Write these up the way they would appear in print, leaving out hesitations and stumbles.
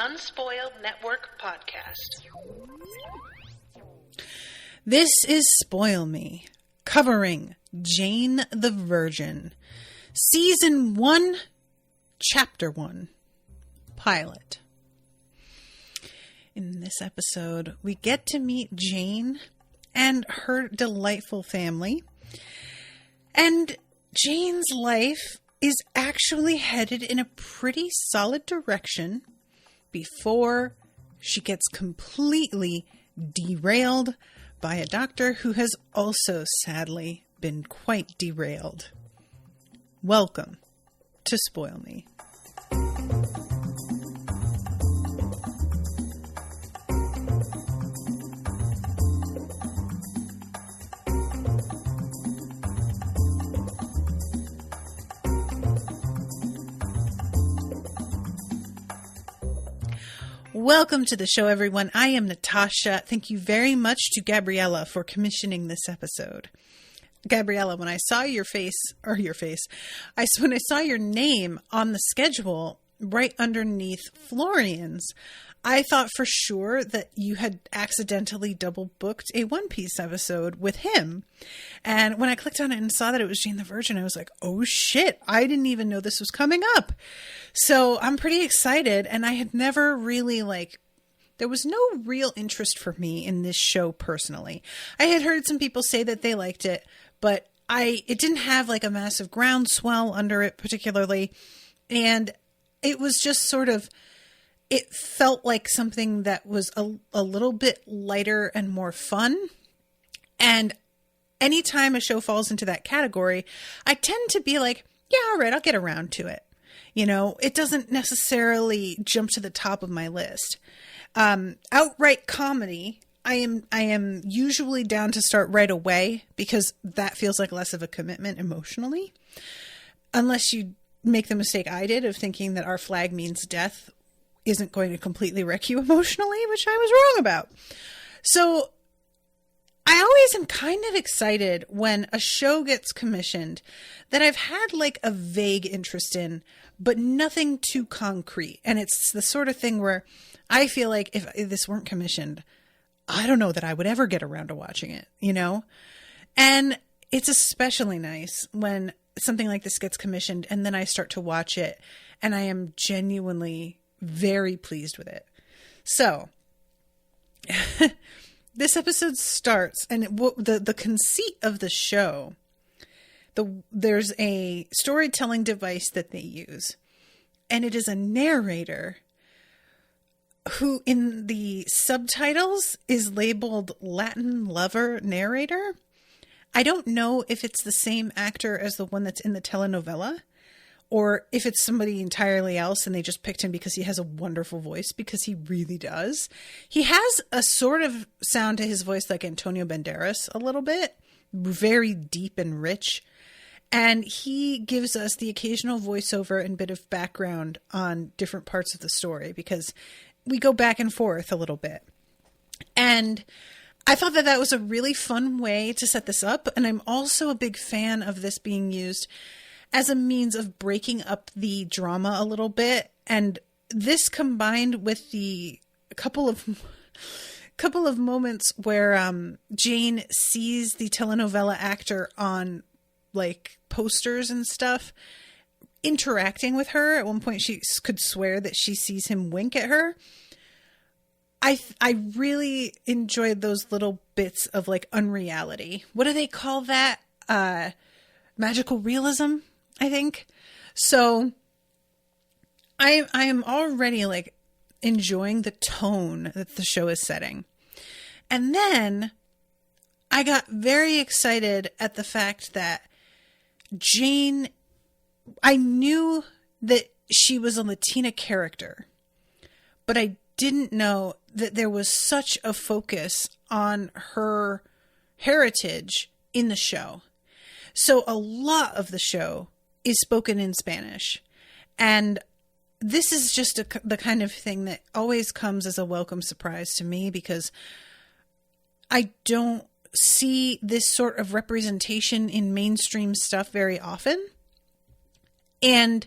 Unspoiled Network podcast. This is Spoil Me, covering Jane the Virgin, Season 1, Chapter 1, Pilot. In this episode, we get to meet Jane and her delightful family. And Jane's life is actually headed in a pretty solid direction before she gets completely derailed by a doctor who has also sadly been quite derailed. Welcome to Spoil Me. Welcome to the show, everyone. I am Natasha. Thank you very much to Gabriela for commissioning this episode. Gabriela, when I saw when I saw your name on the schedule right underneath Florian's, I thought for sure that you had accidentally double booked a One Piece episode with him. And when I clicked on it and saw that it was Jane the Virgin, I was like, oh shit, I didn't even know this was coming up. So I'm pretty excited. And I had never really there was no real interest for me in this show personally. I had heard some people say that they liked it, but it didn't have a massive groundswell under it particularly. And it was just sort of, it felt like something that was a little bit lighter and more fun. And anytime a show falls into that category, I tend to be like, yeah, all right, I'll get around to it. You know, it doesn't necessarily jump to the top of my list. Outright comedy, I am usually down to start right away because that feels like less of a commitment emotionally. Unless you make the mistake I did of thinking that Our Flag Means Death isn't going to completely wreck you emotionally, which I was wrong about. So I always am kind of excited when a show gets commissioned that I've had a vague interest in, but nothing too concrete. And it's the sort of thing where I feel like if this weren't commissioned, I don't know that I would ever get around to watching it, you know? And it's especially nice when something like this gets commissioned and then I start to watch it and I am genuinely very pleased with it. So this episode starts, and the conceit of the show, there's a storytelling device that they use, and it is a narrator who in the subtitles is labeled Latin lover narrator. I don't know if it's the same actor as the one that's in the telenovela, or if it's somebody entirely else and they just picked him because he has a wonderful voice, because he really does. He has a sort of sound to his voice like Antonio Banderas a little bit, very deep and rich. And he gives us the occasional voiceover and bit of background on different parts of the story because we go back and forth a little bit. And I thought that was a really fun way to set this up. And I'm also a big fan of this being used as a means of breaking up the drama a little bit. And this combined with the couple of moments where Jane sees the telenovela actor on posters and stuff interacting with her. At one point she could swear that she sees him wink at her. I really enjoyed those little bits of unreality. What do they call that? Magical realism, I think. So I am already enjoying the tone that the show is setting. And then I got very excited at the fact that Jane, I knew that she was a Latina character, but I didn't know that there was such a focus on her heritage in the show. So a lot of the show is spoken in Spanish. And this is just the kind of thing that always comes as a welcome surprise to me, because I don't see this sort of representation in mainstream stuff very often. And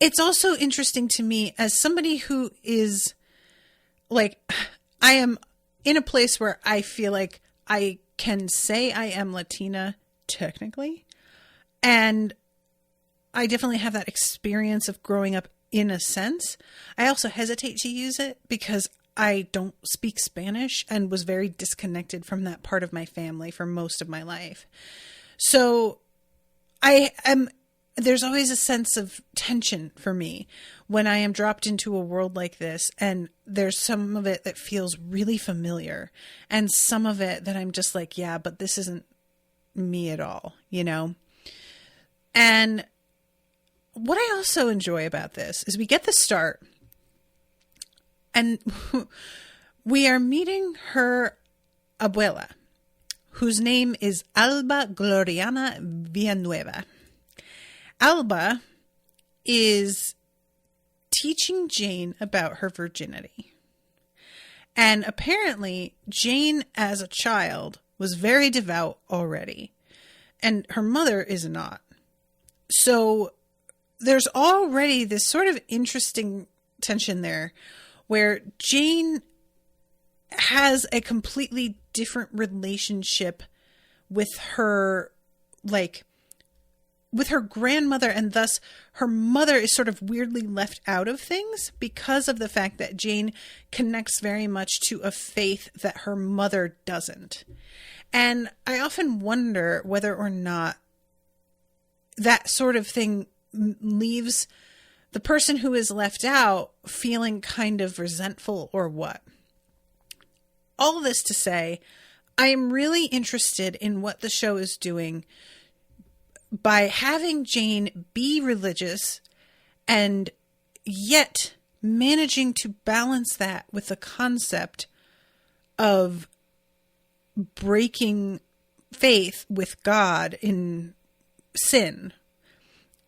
it's also interesting to me as somebody who is like, I am in a place where I feel like I can say I am Latina technically. And I definitely have that experience of growing up in a sense. I also hesitate to use it because I don't speak Spanish and was very disconnected from that part of my family for most of my life. So there's always a sense of tension for me when I am dropped into a world like this, and there's some of it that feels really familiar and some of it that I'm just like, yeah, but this isn't me at all, you know? And what I also enjoy about this is we get the start and we are meeting her abuela, whose name is Alba Gloriana Villanueva. Alba is teaching Jane about her virginity. And apparently, Jane as a child was very devout already, and her mother is not. So there's already this sort of interesting tension there where Jane has a completely different relationship with her, like, with her grandmother, and thus her mother is sort of weirdly left out of things because of the fact that Jane connects very much to a faith that her mother doesn't. And I often wonder whether or not that sort of thing leaves the person who is left out feeling kind of resentful or what. All this to say, I am really interested in what the show is doing by having Jane be religious and yet managing to balance that with the concept of breaking faith with God in sin,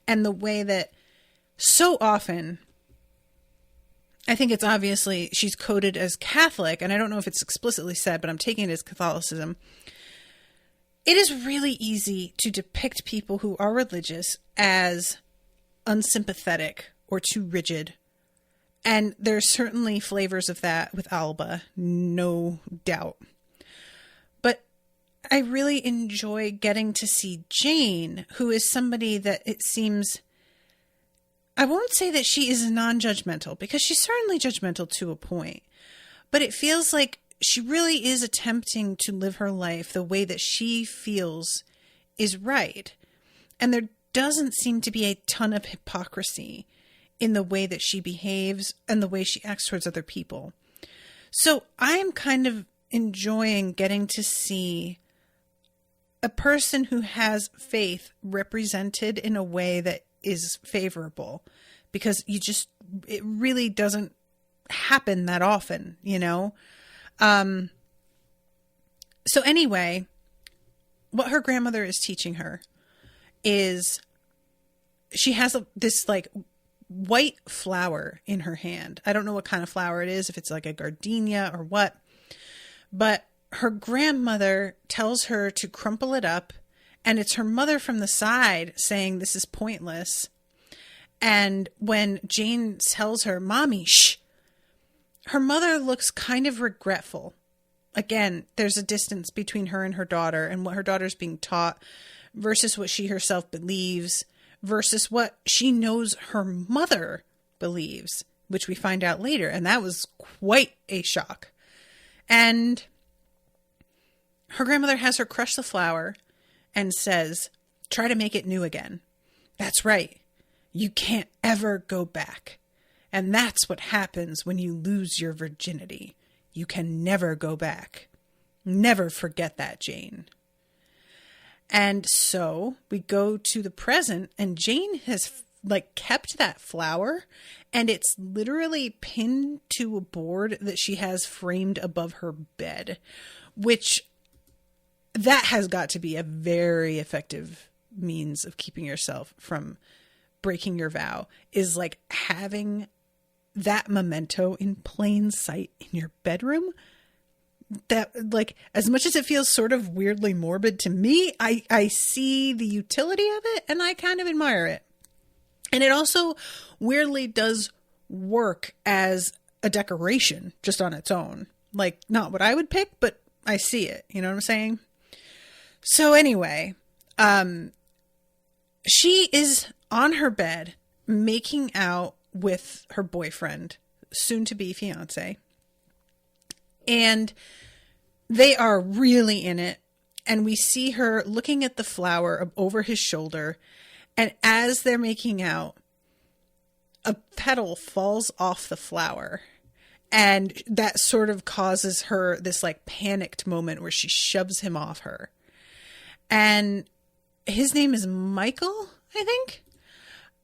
and the way that so often, I think it's obviously she's coded as Catholic, and I don't know if it's explicitly said, but I'm taking it as Catholicism. It is really easy to depict people who are religious as unsympathetic or too rigid. And there's certainly flavors of that with Alba, no doubt. But I really enjoy getting to see Jane, who is somebody that it seems, I won't say that she is non-judgmental, because she's certainly judgmental to a point. But it feels like she really is attempting to live her life the way that she feels is right. And there doesn't seem to be a ton of hypocrisy in the way that she behaves and the way she acts towards other people. So I am kind of enjoying getting to see a person who has faith represented in a way that is favorable, because it really doesn't happen that often, you know? So anyway, what her grandmother is teaching her is she has this like white flower in her hand. I don't know what kind of flower it is, if it's like a gardenia or what, but her grandmother tells her to crumple it up, and it's her mother from the side saying this is pointless. And when Jane tells her, "Mommy, shh," her mother looks kind of regretful. Again, there's a distance between her and her daughter, and what her daughter's being taught versus what she herself believes versus what she knows her mother believes, which we find out later. And that was quite a shock. And her grandmother has her crush the flower and says, "Try to make it new again. That's right. You can't ever go back. And that's what happens when you lose your virginity. You can never go back. Never forget that, Jane." And so we go to the present, and Jane has like kept that flower, and it's literally pinned to a board that she has framed above her bed, which that has got to be a very effective means of keeping yourself from breaking your vow, is like having that memento in plain sight in your bedroom. That, like, as much as it feels sort of weirdly morbid to me, I see the utility of it, and I kind of admire it. And it also weirdly does work as a decoration just on its own. Like, not what I would pick, but I see it. You know what I'm saying? So anyway, she is on her bed making out with her boyfriend, soon to be fiance. And they are really in it. And we see her looking at the flower over his shoulder. And as they're making out, a petal falls off the flower. And that sort of causes her this like panicked moment where she shoves him off her. And his name is Michael, I think.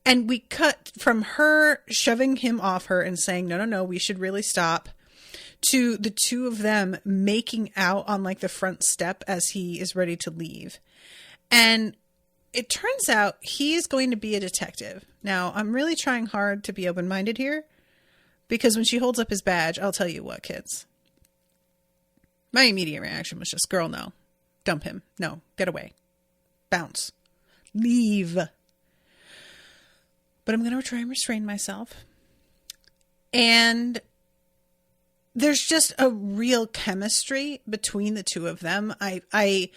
And we cut from her shoving him off her and saying, no, we should really stop, to the two of them making out on like the front step as he is ready to leave. And it turns out he is going to be a detective. Now, I'm really trying hard to be open-minded here, because when she holds up his badge, I'll tell you what, kids. My immediate reaction was just, girl, no. Dump him. No. Get away. Bounce. Leave. But I'm going to try and restrain myself. And there's just a real chemistry between the two of them. I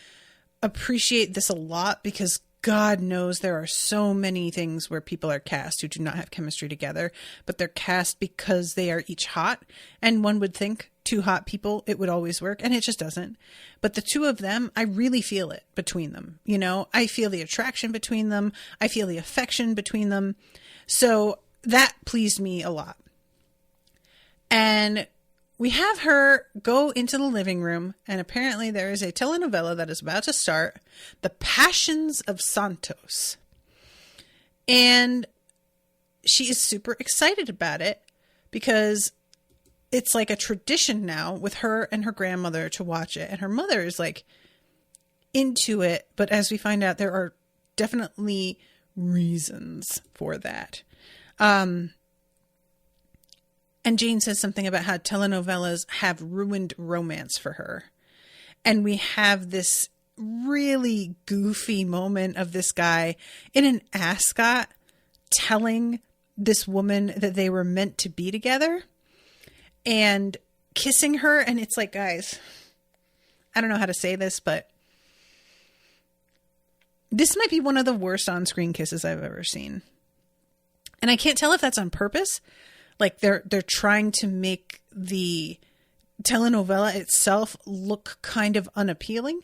appreciate this a lot, because God knows there are so many things where people are cast who do not have chemistry together, but they're cast because they are each hot. And one would think two hot people, it would always work, and it just doesn't. But the two of them, I really feel it between them. You know, I feel the attraction between them. I feel the affection between them. So that pleased me a lot. And we have her go into the living room, and apparently there is a telenovela that is about to start, The Passions of Santos. And she is super excited about it, because it's like a tradition now with her and her grandmother to watch it. And her mother is like into it, but as we find out, there are definitely reasons for that. And Jane says something about how telenovelas have ruined romance for her. And we have this really goofy moment of this guy in an ascot telling this woman that they were meant to be together and kissing her. And it's like, guys, I don't know how to say this, but this might be one of the worst on-screen kisses I've ever seen. And I can't tell if that's on purpose. Like they're trying to make the telenovela itself look kind of unappealing,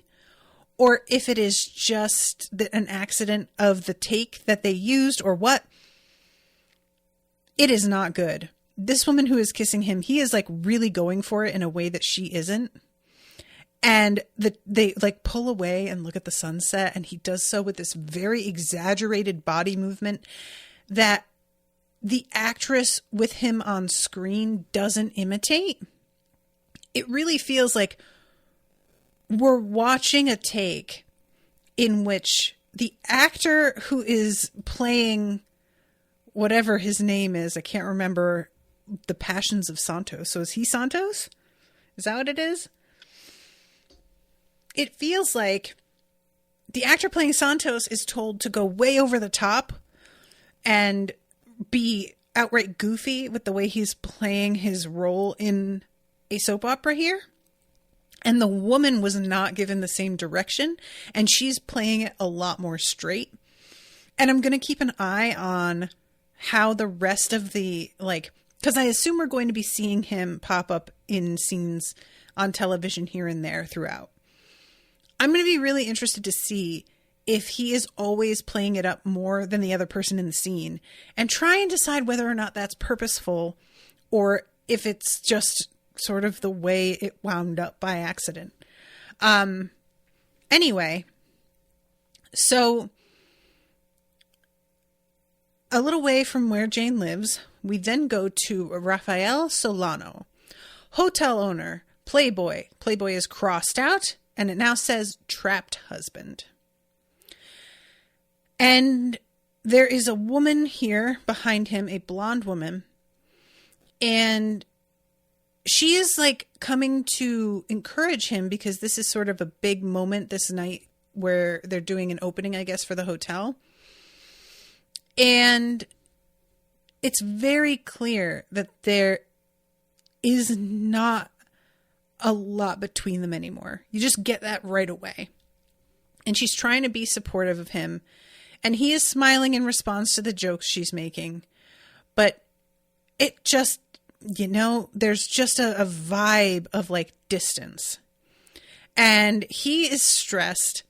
or if it is just an accident of the take that they used, or what. It is not good. This woman who is kissing him, he is like really going for it in a way that she isn't. And they like pull away and look at the sunset, and he does so with this very exaggerated body movement that the actress with him on screen doesn't imitate. It really feels like we're watching a take in which the actor who is playing whatever his name is, I can't remember, The Passions of Santos. So is he Santos? Is that what it is? It feels like the actor playing Santos is told to go way over the top and be outright goofy with the way he's playing his role in a soap opera here. And the woman was not given the same direction, and she's playing it a lot more straight. And I'm going to keep an eye on how the rest of the, like, because I assume we're going to be seeing him pop up in scenes on television here and there throughout. I'm going to be really interested to see if he is always playing it up more than the other person in the scene, and try and decide whether or not that's purposeful or if it's just sort of the way it wound up by accident. Anyway, so a little way from where Jane lives, we then go to Rafael Solano, hotel owner, playboy. Playboy is crossed out, and it now says trapped husband. And there is a woman here behind him, a blonde woman. And she is like coming to encourage him, because this is sort of a big moment this night where they're doing an opening, I guess, for the hotel. And it's very clear that there is not a lot between them anymore. You just get that right away. And she's trying to be supportive of him. And he is smiling in response to the jokes she's making. But it just, there's just a vibe of like distance. And he is stressed.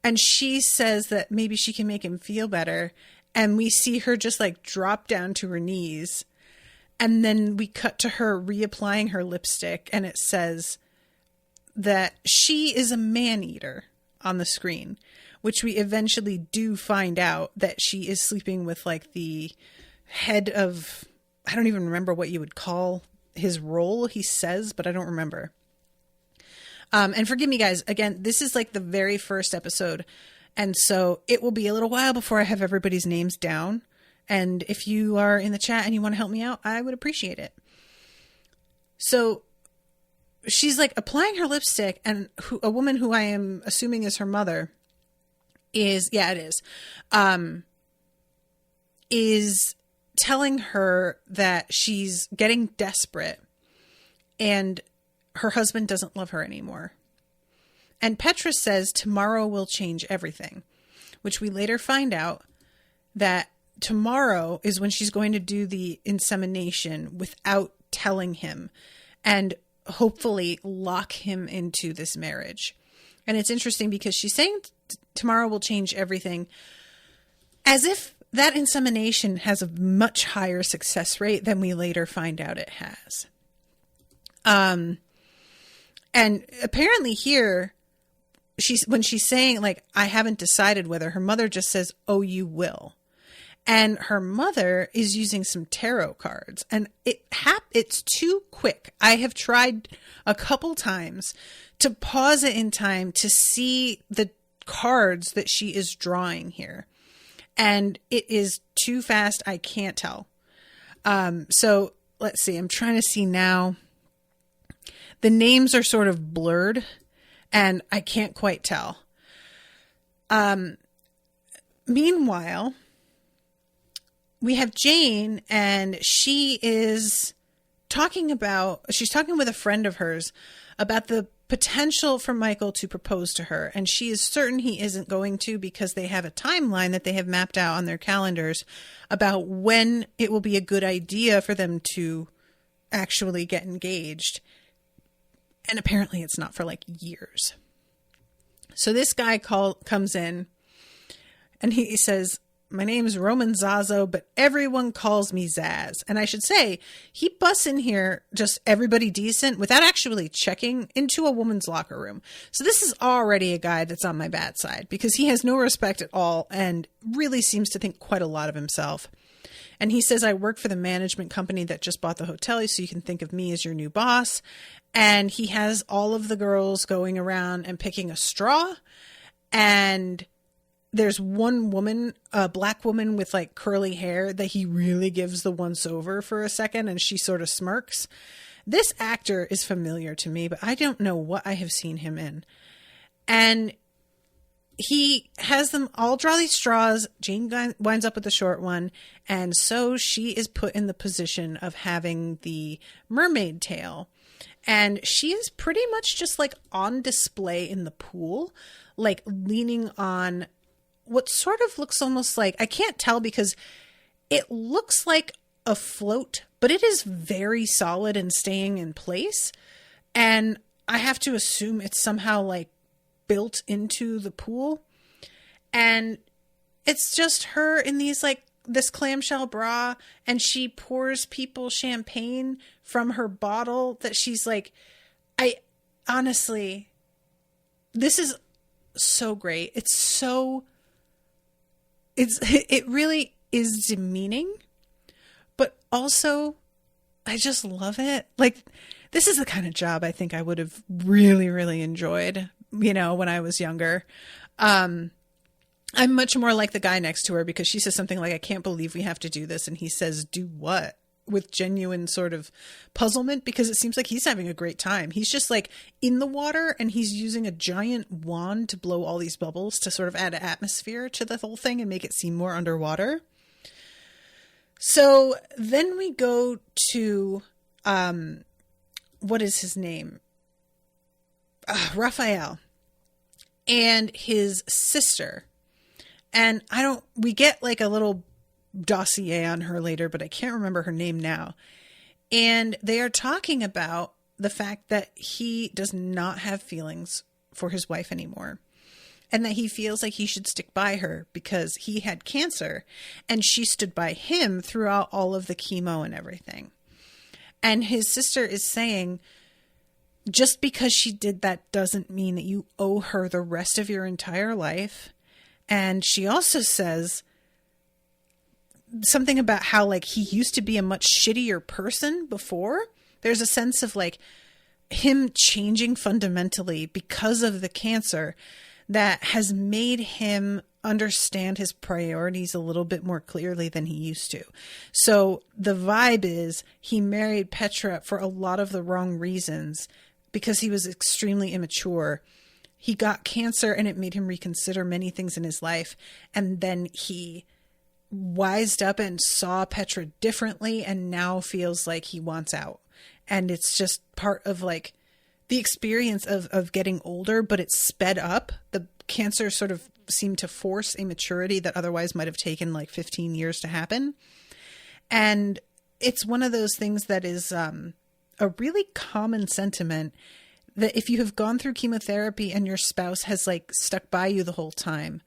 And she says that maybe she can make him feel better. And we see her just like drop down to her knees. And then we cut to her reapplying her lipstick. And it says that she is a man-eater on the screen, which we eventually do find out that she is sleeping with like the head of, I don't even remember what you would call his role, he says, but I don't remember. And forgive me, guys, again, this is like the very first episode. And so it will be a little while before I have everybody's names down. And if you are in the chat and you want to help me out, I would appreciate it. So she's like applying her lipstick, and a woman who I am assuming is her mother is telling her that she's getting desperate and her husband doesn't love her anymore. And Petra says tomorrow will change everything, which we later find out that tomorrow is when she's going to do the insemination without telling him and hopefully lock him into this marriage. And it's interesting because she's saying tomorrow will change everything as if that insemination has a much higher success rate than we later find out it has. And apparently here, when she's saying like, I haven't decided whether, her mother just says, oh, you will. And her mother is using some tarot cards, and it's too quick. I have tried a couple times to pause it in time to see the cards that she is drawing here. And it is too fast. I can't tell. So let's see. I'm trying to see now. The names are sort of blurred and I can't quite tell. Meanwhile, we have Jane, and she's talking with a friend of hers about the potential for Michael to propose to her. And she is certain he isn't going to, because they have a timeline that they have mapped out on their calendars about when it will be a good idea for them to actually get engaged. And apparently it's not for like years. So this guy comes in and he says, my name is Roman Zazzo, but everyone calls me Zaz. And I should say, he busts in here, just everybody decent, without actually checking into a woman's locker room. So this is already a guy that's on my bad side, because he has no respect at all and really seems to think quite a lot of himself. And he says, I work for the management company that just bought the hotel, so you can think of me as your new boss. And he has all of the girls going around and picking a straw. And there's one woman, a black woman with like curly hair, that he really gives the once over for a second, and she sort of smirks. This actor is familiar to me, but I don't know what I have seen him in. And he has them all draw these straws. Jane winds up with the short one. And so she is put in the position of having the mermaid tail. And she is pretty much just like on display in the pool, like leaning on what sort of looks almost like, I can't tell because it looks like a float, but it is very solid and staying in place. And I have to assume it's somehow like built into the pool. And it's just her in these like this clamshell bra, and she pours people champagne from her bottle that she's like, honestly, this is so great. It really is demeaning, but also I just love it. Like, this is the kind of job I think I would have really, really enjoyed, when I was younger. I'm much more like the guy next to her, because she says something like, I can't believe we have to do this. And he says, do what? With genuine sort of puzzlement, because it seems like he's having a great time. He's just like in the water, and he's using a giant wand to blow all these bubbles to sort of add atmosphere to the whole thing and make it seem more underwater. So then we go to, what is his name? Raphael and his sister. And we get like a little dossier on her later, but I can't remember her name now. And they are talking about the fact that he does not have feelings for his wife anymore. And that he feels like he should stick by her because he had cancer and she stood by him throughout all of the chemo and everything. And his sister is saying, just because she did that doesn't mean that you owe her the rest of your entire life. And she also says something about how like he used to be a much shittier person before. There's a sense of like him changing fundamentally because of the cancer that has made him understand his priorities a little bit more clearly than he used to. So the vibe is he married Petra for a lot of the wrong reasons because he was extremely immature. He got cancer and it made him reconsider many things in his life. And then he wised up and saw Petra differently and now feels like he wants out. And it's just part of like the experience of getting older, but it's sped up. The cancer sort of seemed to force a maturity that otherwise might have taken like 15 years to happen. And it's one of those things that is a really common sentiment that if you have gone through chemotherapy and your spouse has like stuck by you the whole time,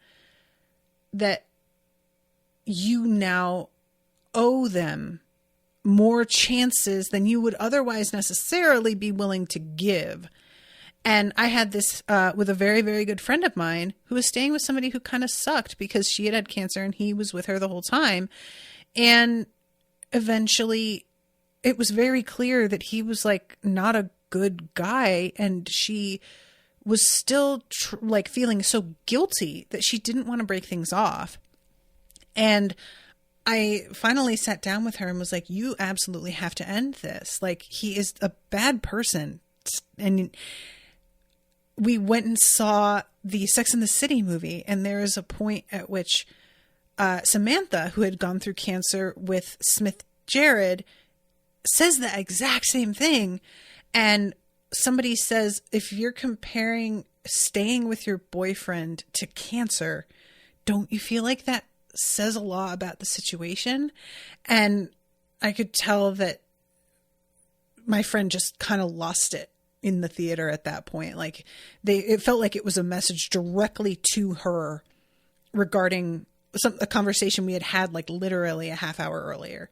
that you now owe them more chances than you would otherwise necessarily be willing to give. And I had this with a very, very good friend of mine who was staying with somebody who kind of sucked because she had cancer and he was with her the whole time. And eventually it was very clear that he was like not a good guy. And she was still like feeling so guilty that she didn't want to break things off. And I finally sat down with her and was like, you absolutely have to end this. Like, he is a bad person. And we went and saw the Sex and the City movie. And there is a point at which Samantha, who had gone through cancer with Smith Jared, says the exact same thing. And somebody says, if you're comparing staying with your boyfriend to cancer, don't you feel like that says a lot about the situation? And I could tell that my friend just kind of lost it in the theater at that point. Like it felt like it was a message directly to her regarding a conversation we had had like literally a half hour earlier.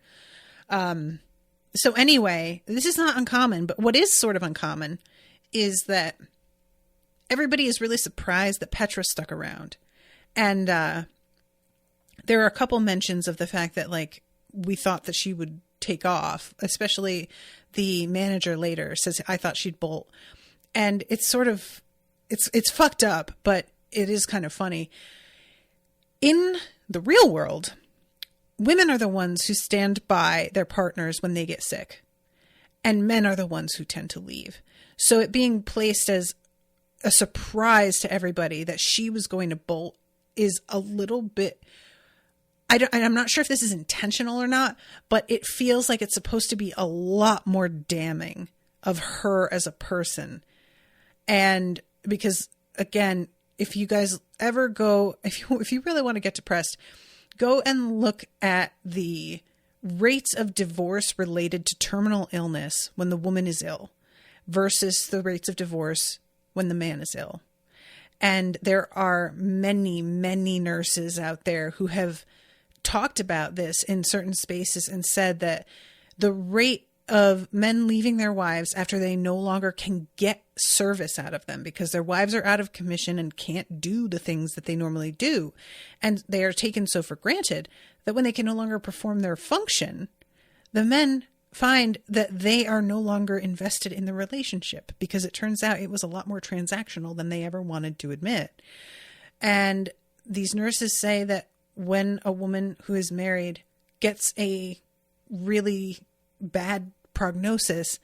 So anyway, this is not uncommon, but what is sort of uncommon is that everybody is really surprised that Petra stuck around. And, there are a couple mentions of the fact that like we thought that she would take off, especially the manager later says, I thought she'd bolt. And it's sort of, it's fucked up, but it is kind of funny. In the real world, women are the ones who stand by their partners when they get sick, and men are the ones who tend to leave. So it being placed as a surprise to everybody that she was going to bolt is a little bit, I'm not sure if this is intentional or not, but it feels like it's supposed to be a lot more damning of her as a person. And because again, if you guys ever go, if you really want to get depressed, go and look at the rates of divorce related to terminal illness when the woman is ill versus the rates of divorce when the man is ill. And there are many, many nurses out there who have talked about this in certain spaces and said that the rate of men leaving their wives after they no longer can get service out of them because their wives are out of commission and can't do the things that they normally do. And they are taken so for granted that when they can no longer perform their function, the men find that they are no longer invested in the relationship because it turns out it was a lot more transactional than they ever wanted to admit. And these nurses say that when a woman who is married gets a really bad prognosis,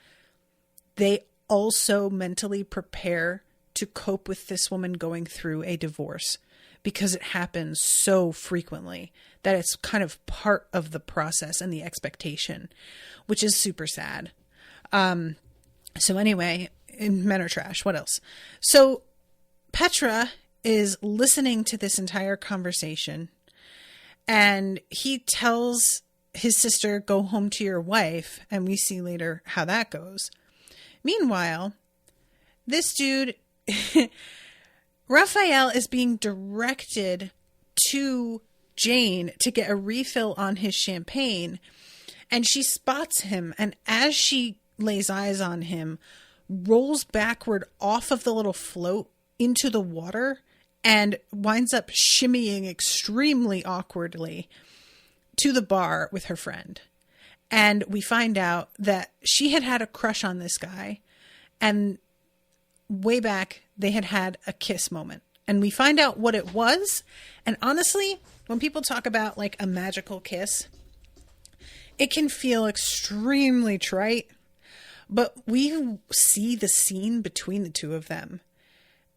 they also mentally prepare to cope with this woman going through a divorce because it happens so frequently that it's kind of part of the process and the expectation, which is super sad. So anyway, men are trash. What else? So Petra is listening to this entire conversation, and he tells his sister, go home to your wife, and we see later how that goes. Meanwhile, this dude, Raphael, is being directed to Jane to get a refill on his champagne, and she spots him, and as she lays eyes on him, rolls backward off of the little float into the water and winds up shimmying extremely awkwardly to the bar with her friend. And we find out that she had had a crush on this guy, and way back they had had a kiss moment. And we find out what it was. And honestly, when people talk about like a magical kiss, it can feel extremely trite, but we see the scene between the two of them.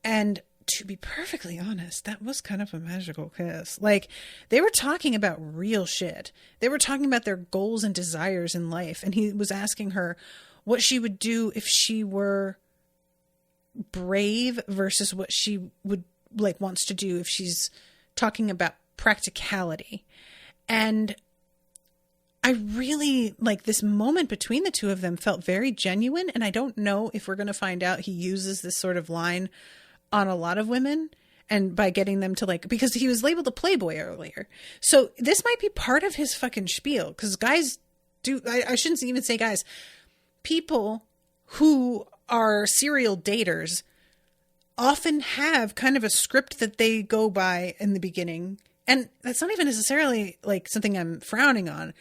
And to be perfectly honest, that was kind of a magical kiss. Like, they were talking about real shit. They were talking about their goals and desires in life. And he was asking her what she would do if she were brave versus what she would like wants to do if she's talking about practicality. And I really like this moment between the two of them felt very genuine. And I don't know if we're going to find out he uses this sort of line on a lot of women, and by getting them to like, because he was labeled a playboy earlier. So this might be part of his fucking spiel, because guys do, I shouldn't even say guys, people who are serial daters often have kind of a script that they go by in the beginning. And that's not even necessarily like something I'm frowning on.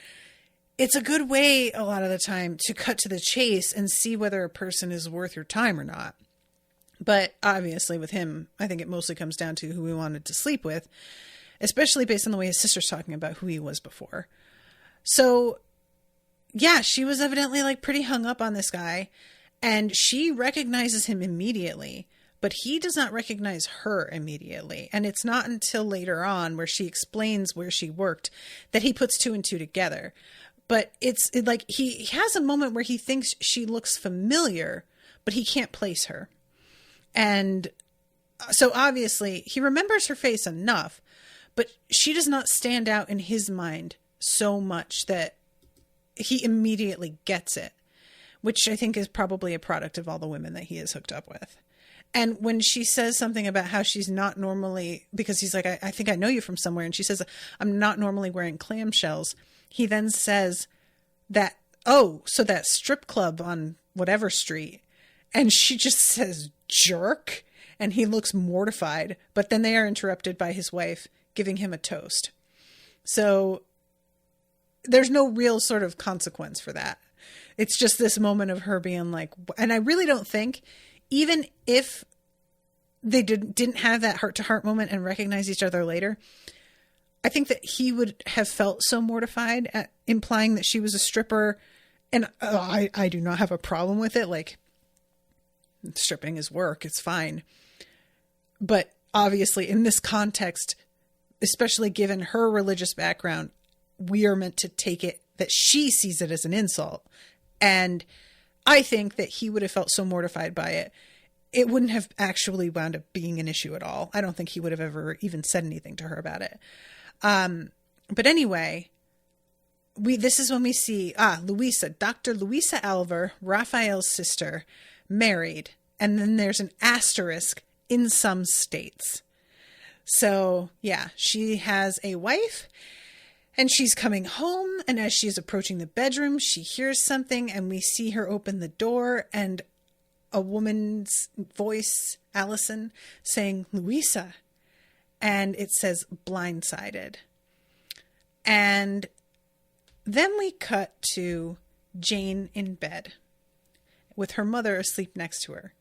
It's a good way a lot of the time to cut to the chase and see whether a person is worth your time or not. But obviously with him, I think it mostly comes down to who he wanted to sleep with, especially based on the way his sister's talking about who he was before. So yeah, she was evidently like pretty hung up on this guy, and she recognizes him immediately, but he does not recognize her immediately. And it's not until later on where she explains where she worked that he puts two and two together. But it's like he has a moment where he thinks she looks familiar, but he can't place her. And so obviously he remembers her face enough, but she does not stand out in his mind so much that he immediately gets it, which I think is probably a product of all the women that he is hooked up with. And when she says something about how she's not normally, because he's like, I think I know you from somewhere. And she says, I'm not normally wearing clamshells. He then says that, oh, so that strip club on whatever street. And she just says, jerk. And he looks mortified. But then they are interrupted by his wife giving him a toast. So there's no real sort of consequence for that. It's just this moment of her being like, and I really don't think, even if they didn't have that heart to heart moment and recognize each other later, I think that he would have felt so mortified at implying that she was a stripper. And I do not have a problem with it. Like, stripping is work. It's fine. But obviously in this context, especially given her religious background, we are meant to take it that she sees it as an insult. And I think that he would have felt so mortified by it, it wouldn't have actually wound up being an issue at all. I don't think he would have ever even said anything to her about it. But anyway, this is when we see, Louisa, Dr. Louisa Alver, Raphael's sister, married. And then there's an asterisk in some states. So yeah, she has a wife and she's coming home. And as she's approaching the bedroom, she hears something and we see her open the door and a woman's voice, Allison, saying, Louisa. And it says blindsided. And then we cut to Jane in bed with her mother asleep next to her,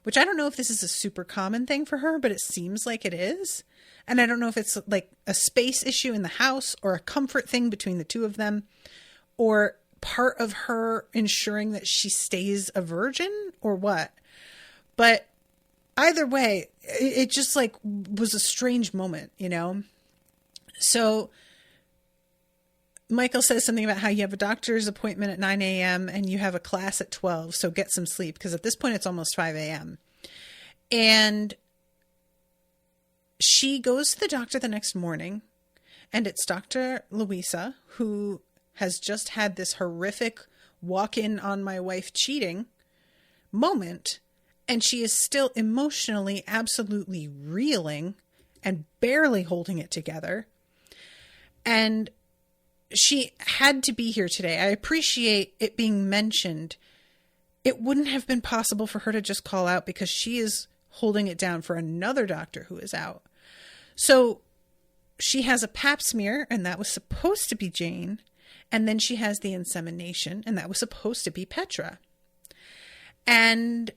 which I don't know if this is a super common thing for her, but it seems like it is. And I don't know if it's like a space issue in the house or a comfort thing between the two of them, or part of her ensuring that she stays a virgin or what. But either way, it just like was a strange moment, you know? So Michael says something about how you have a doctor's appointment at 9 a.m. and you have a class at 12. So get some sleep, because at this point it's almost 5 a.m. And she goes to the doctor the next morning, and it's Dr. Louisa, who has just had this horrific walk in on my wife cheating moment. And she is still emotionally absolutely reeling and barely holding it together. And she had to be here today. I appreciate it being mentioned. It wouldn't have been possible for her to just call out, because she is holding it down for another doctor who is out. So she has a pap smear, and that was supposed to be Jane. And then she has the insemination, and that was supposed to be Petra. And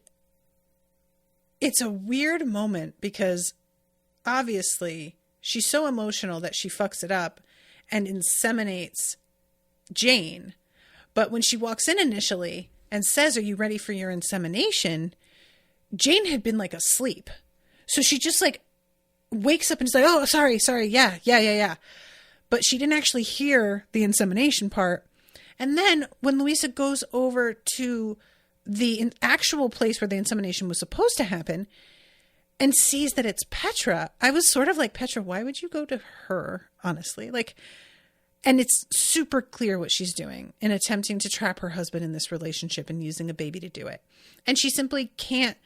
it's a weird moment, because obviously she's so emotional that she fucks it up and inseminates Jane. But when she walks in initially and says, "Are you ready for your insemination?" Jane had been like asleep. So she just like wakes up and is like, "Oh, sorry. Yeah. But she didn't actually hear the insemination part. And then when Louisa goes over to the actual place where the insemination was supposed to happen and sees that it's Petra, I was sort of like, Petra, why would you go to her? Honestly, like, and it's super clear what she's doing in attempting to trap her husband in this relationship and using a baby to do it. And she simply can't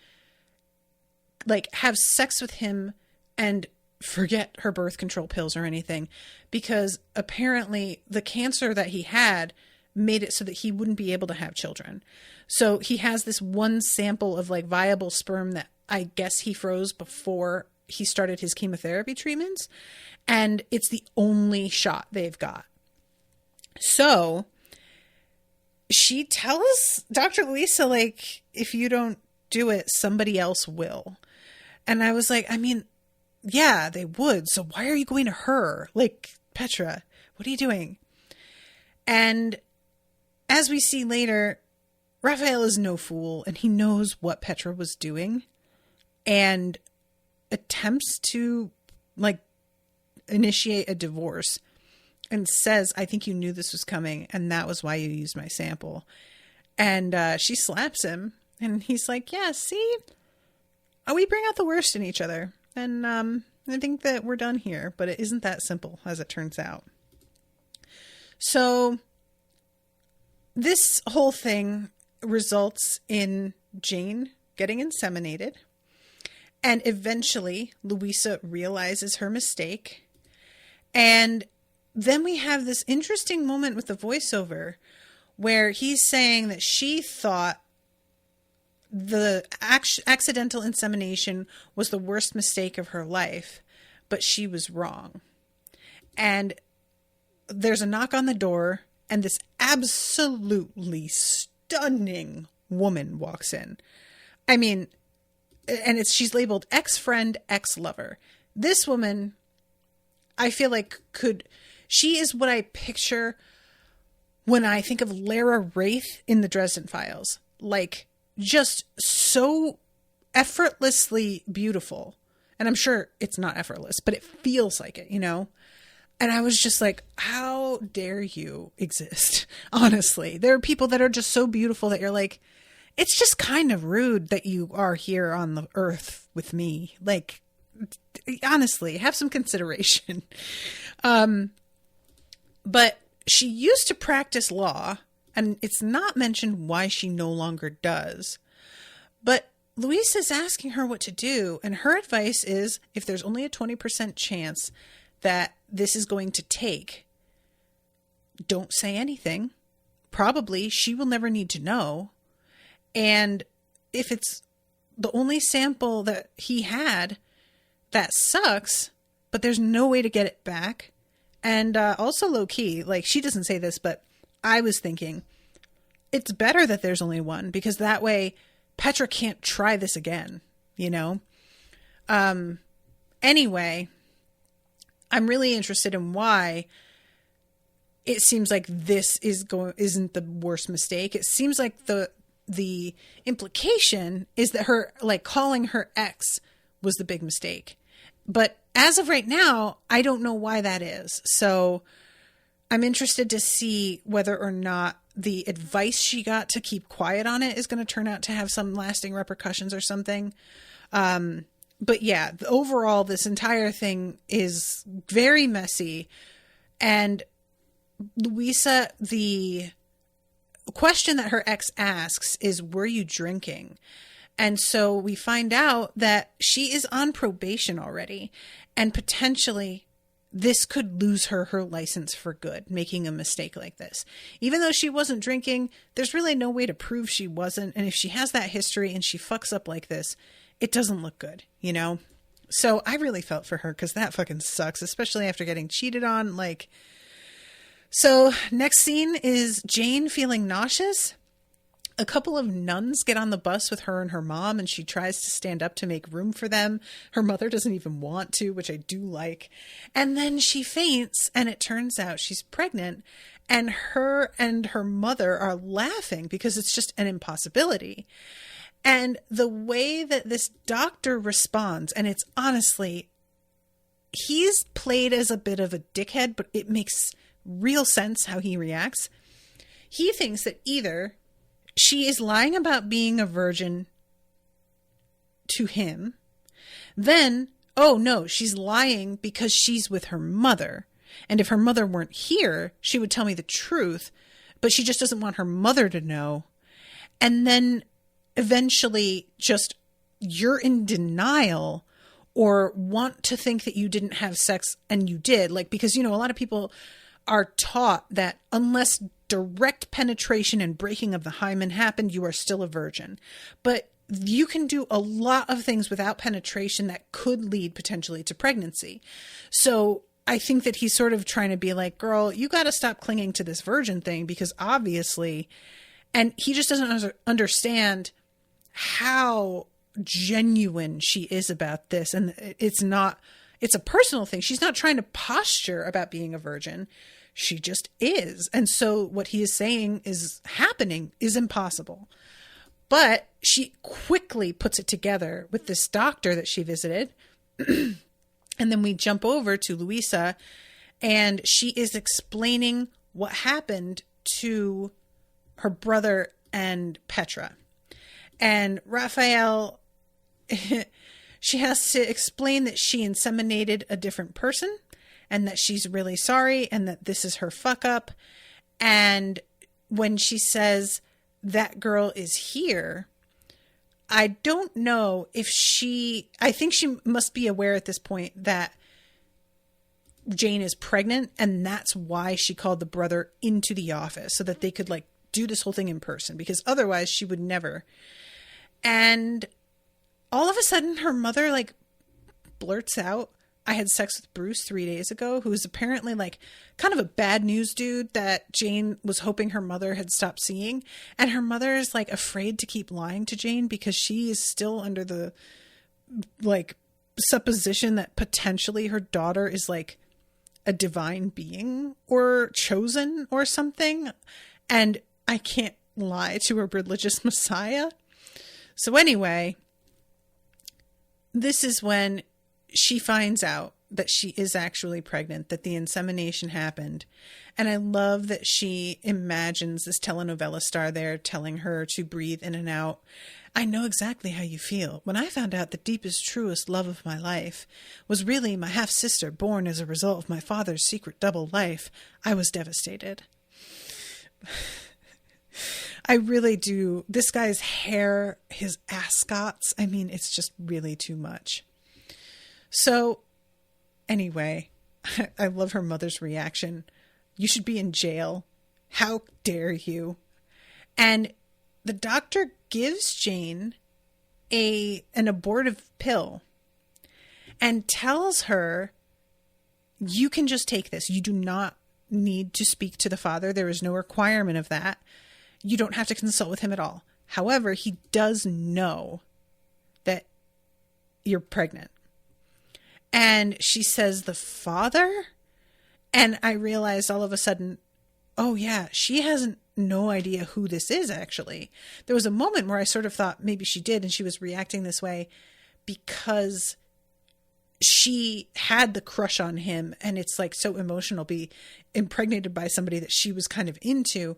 like have sex with him and forget her birth control pills or anything, because apparently the cancer that he had made it so that he wouldn't be able to have children. So he has this one sample of like viable sperm that I guess he froze before he started his chemotherapy treatments. And it's the only shot they've got. So she tells Dr. Louisa, like, if you don't do it, somebody else will. And I was like, I mean, yeah, they would. So why are you going to her? Like, Petra, what are you doing? And as we see later, Raphael is no fool, and he knows what Petra was doing and attempts to like initiate a divorce and says, "I think you knew this was coming, and that was why you used my sample." And she slaps him, and he's like, "Yeah, see, we bring out the worst in each other. And I think that we're done here, but it isn't that simple, as it turns out." So this whole thing results in Jane getting inseminated. And eventually Louisa realizes her mistake. And then we have this interesting moment with the voiceover where he's saying that she thought the accidental insemination was the worst mistake of her life, but she was wrong. And there's a knock on the door, and this absolutely stunning woman walks in. I mean, and she's labeled ex-friend, ex-lover. This woman, I feel like she is what I picture when I think of Lara Wraith in the Dresden Files. Like, just so effortlessly beautiful. And I'm sure it's not effortless, but it feels like it, you know? And I was just like, how dare you exist? Honestly, there are people that are just so beautiful that you're like, it's just kind of rude that you are here on the earth with me. Like, honestly, have some consideration. But she used to practice law, and it's not mentioned why she no longer does. But Louise is asking her what to do, and her advice is, if there's only a 20% chance that this is going to take, don't say anything. Probably she will never need to know. And if it's the only sample that he had, that sucks, but there's no way to get it back. And also low key, like, she doesn't say this, but I was thinking it's better that there's only one, because that way Petra can't try this again, you know? Anyway, I'm really interested in why it seems like this isn't the worst mistake. It seems like the implication is that her, like, calling her ex was the big mistake. But as of right now, I don't know why that is. So I'm interested to see whether or not the advice she got to keep quiet on it is going to turn out to have some lasting repercussions or something. But yeah, overall, this entire thing is very messy. And Louisa, the question that her ex asks is, were you drinking? And so we find out that she is on probation already, and potentially this could lose her license for good, making a mistake like this. Even though she wasn't drinking, there's really no way to prove she wasn't. And if she has that history and she fucks up like this, it doesn't look good, you know? So I really felt for her because that fucking sucks, especially after getting cheated on. Like, so next scene is Jane feeling nauseous. A couple of nuns get on the bus with her and her mom, and she tries to stand up to make room for them. Her mother doesn't even want to, which I do like. And then she faints, and it turns out she's pregnant, and her mother are laughing because it's just an impossibility. And the way that this doctor responds, and it's honestly, he's played as a bit of a dickhead, but it makes real sense how he reacts. He thinks that either she is lying about being a virgin to him, then, oh no, she's lying because she's with her mother. And if her mother weren't here, she would tell me the truth, but she just doesn't want her mother to know. And then eventually just you're in denial or want to think that you didn't have sex and you did. Like, because, you know, a lot of people are taught that unless direct penetration and breaking of the hymen happened, you are still a virgin. But you can do a lot of things without penetration that could lead potentially to pregnancy. So I think that he's sort of trying to be like, girl, you got to stop clinging to this virgin thing, because obviously, and he just doesn't understand how genuine she is about this. And it's a personal thing. She's not trying to posture about being a virgin. She just is. And so what he is saying is happening is impossible. But she quickly puts it together with this doctor that she visited. And then we jump over to Louisa, and she is explaining what happened to her brother and Petra. And Raphael, she has to explain that she inseminated a different person, and that she's really sorry, and that this is her fuck up. And when she says that girl is here, I don't know if I think she must be aware at this point that Jane is pregnant, and that's why she called the brother into the office so that they could like do this whole thing in person, because otherwise she would never. And all of a sudden her mother like blurts out, I had sex with Bruce 3 days ago, who's apparently like kind of a bad news dude that Jane was hoping her mother had stopped seeing. And her mother is like afraid to keep lying to Jane because she is still under the like supposition that potentially her daughter is like a divine being or chosen or something. And I can't lie to a religious messiah. So anyway, this is when she finds out that she is actually pregnant, that the insemination happened. And I love that she imagines this telenovela star there telling her to breathe in and out. I know exactly how you feel. When I found out the deepest, truest love of my life was really my half-sister born as a result of my father's secret double life, I was devastated. I really do. This guy's hair, his ascots, I mean, it's just really too much. So anyway, I love her mother's reaction. You should be in jail. How dare you? And the doctor gives Jane an abortive pill and tells her, you can just take this. You do not need to speak to the father. There is no requirement of that. You don't have to consult with him at all. However, he does know that you're pregnant. And she says, the father? And I realized all of a sudden, oh yeah, she hasn't no idea who this is actually. There was a moment where I sort of thought maybe she did and she was reacting this way because she had the crush on him, and it's like so emotional, be impregnated by somebody that she was kind of into.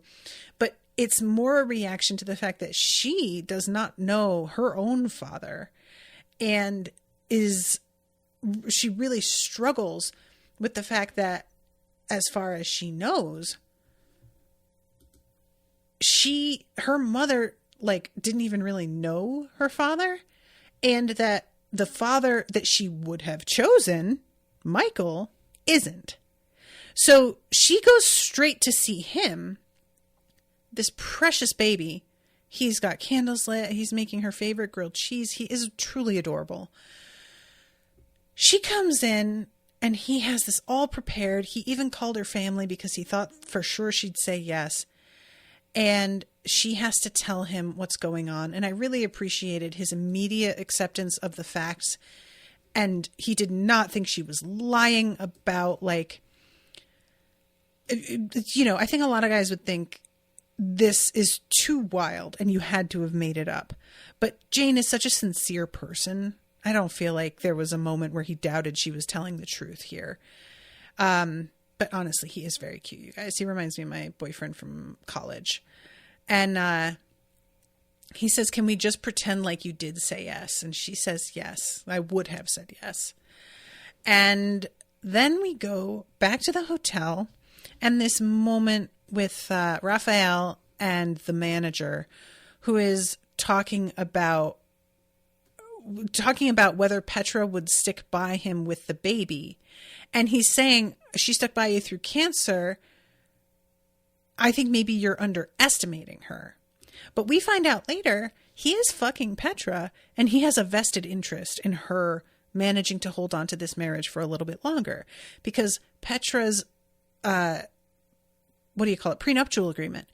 But it's more a reaction to the fact that she does not know her own father, and she really struggles with the fact that, as far as she knows, her mother like didn't even really know her father, and that the father that she would have chosen, Michael, isn't. So she goes straight to see him, this precious baby. He's got candles lit. He's making her favorite grilled cheese. He is truly adorable. She comes in and he has this all prepared. He even called her family because he thought for sure she'd say yes. And she has to tell him what's going on. And I really appreciated his immediate acceptance of the facts. And he did not think she was lying about, like, you know, I think a lot of guys would think this is too wild and you had to have made it up. But Jane is such a sincere person. I don't feel like there was a moment where he doubted she was telling the truth here. But honestly, he is very cute, you guys. He reminds me of my boyfriend from college. And he says, can we just pretend like you did say yes? And she says, yes, I would have said yes. And then we go back to the hotel, and this moment with Raphael and the manager, who is talking about whether Petra would stick by him with the baby. And he's saying, she stuck by you through cancer. I think maybe you're underestimating her. But we find out later he is fucking Petra, and he has a vested interest in her managing to hold on to this marriage for a little bit longer, because Petra's, prenuptial agreement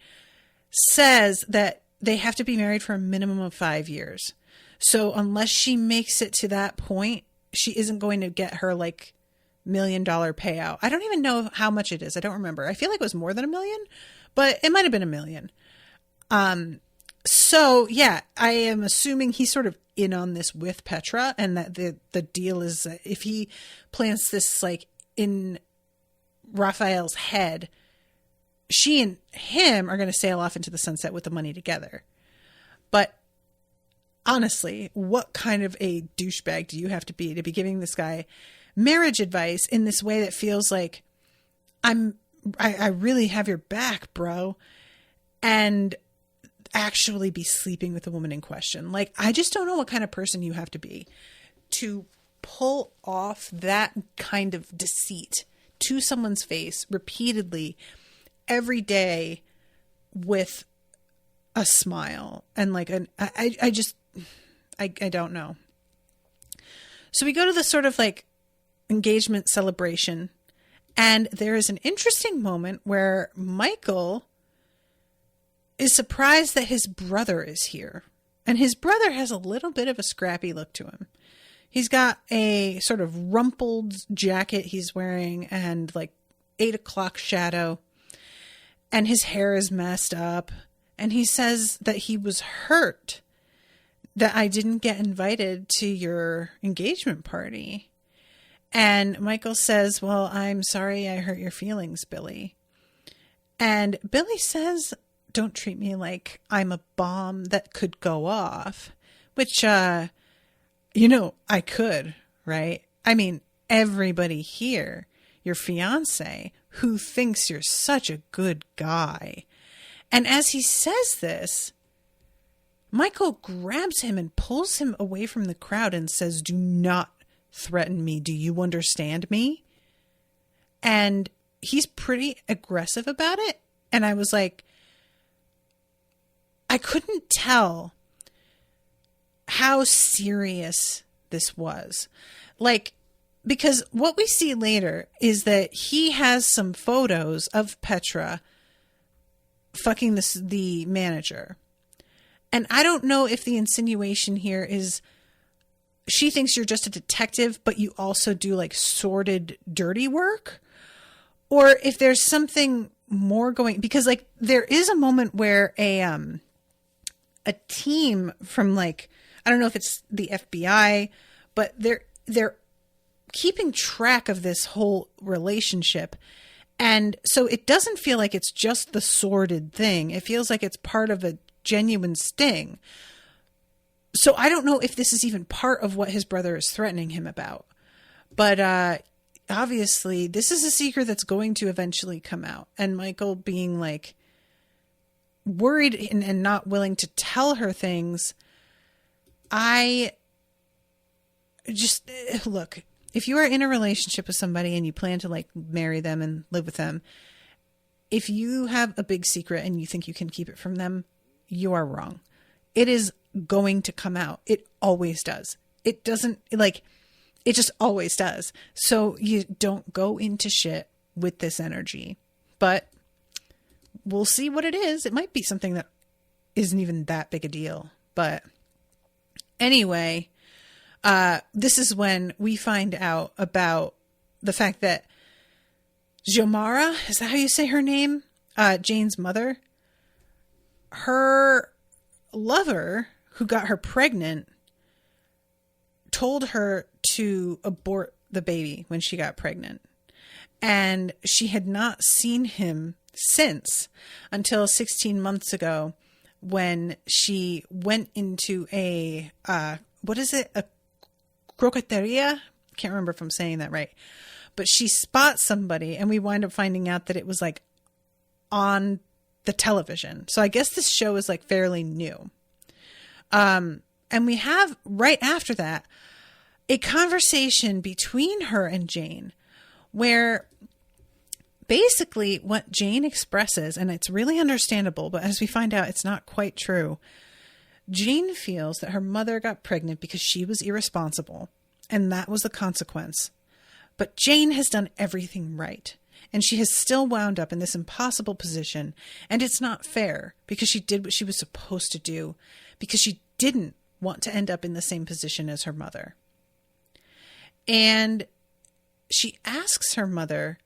says that they have to be married for a minimum of 5 years. So unless she makes it to that point, she isn't going to get her like $1 million payout. I don't even know how much it is. I don't remember. I feel like it was more than $1 million, but it might've been $1 million. So yeah, I am assuming he's sort of in on this with Petra, and that the deal is that if he plants this like in Raphael's head, she and him are going to sail off into the sunset with the money together. But honestly, what kind of a douchebag do you have to be giving this guy marriage advice in this way that feels like I really have your back, bro, and actually be sleeping with the woman in question? Like, I just don't know what kind of person you have to be to pull off that kind of deceit to someone's face repeatedly every day with a smile and like I don't know. So we go to the sort of like engagement celebration, and there is an interesting moment where Michael is surprised that his brother is here. And his brother has a little bit of a scrappy look to him. He's got a sort of rumpled jacket he's wearing and like 8 o'clock shadow. And his hair is messed up. And he says that he was hurt that I didn't get invited to your engagement party. And Michael says, well, I'm sorry I hurt your feelings, Billy. And Billy says, don't treat me like I'm a bomb that could go off, which, I could, right? I mean, everybody here, your fiance, who thinks you're such a good guy. And as he says this, Michael grabs him and pulls him away from the crowd and says, do not threaten me. Do you understand me? And he's pretty aggressive about it. And I was like, I couldn't tell how serious this was. Like, because what we see later is that he has some photos of Petra fucking the manager. And I don't know if the insinuation here is she thinks you're just a detective, but you also do like sordid, dirty work, or if there's something more going, because like there is a moment where a team from like, I don't know if it's the FBI, but they're keeping track of this whole relationship. And so it doesn't feel like it's just the sordid thing. It feels like it's part of a genuine sting. So I don't know if this is even part of what his brother is threatening him about. But obviously, this is a secret that's going to eventually come out. And Michael being like worried and not willing to tell her things. I just, look, if you are in a relationship with somebody and you plan to like marry them and live with them, if you have a big secret and you think you can keep it from them, you are wrong. It is going to come out. It always does. It doesn't like, it just always does. So you don't go into shit with this energy, but we'll see what it is. It might be something that isn't even that big a deal, but anyway, this is when we find out about the fact that Xiomara, is that how you say her name? Jane's mother, her lover who got her pregnant told her to abort the baby when she got pregnant. And she had not seen him since until 16 months ago when she went into a, what is it? A croqueteria? I can't remember if I'm saying that right. But she spots somebody and we wind up finding out that it was like on the television. So I guess this show is like fairly new. And we have right after that a conversation between her and Jane where basically what Jane expresses, and it's really understandable, but as we find out, it's not quite true. Jane feels that her mother got pregnant because she was irresponsible, and that was the consequence. But Jane has done everything right, and she has still wound up in this impossible position, and it's not fair because she did what she was supposed to do, because she didn't want to end up in the same position as her mother. And she asks her mother,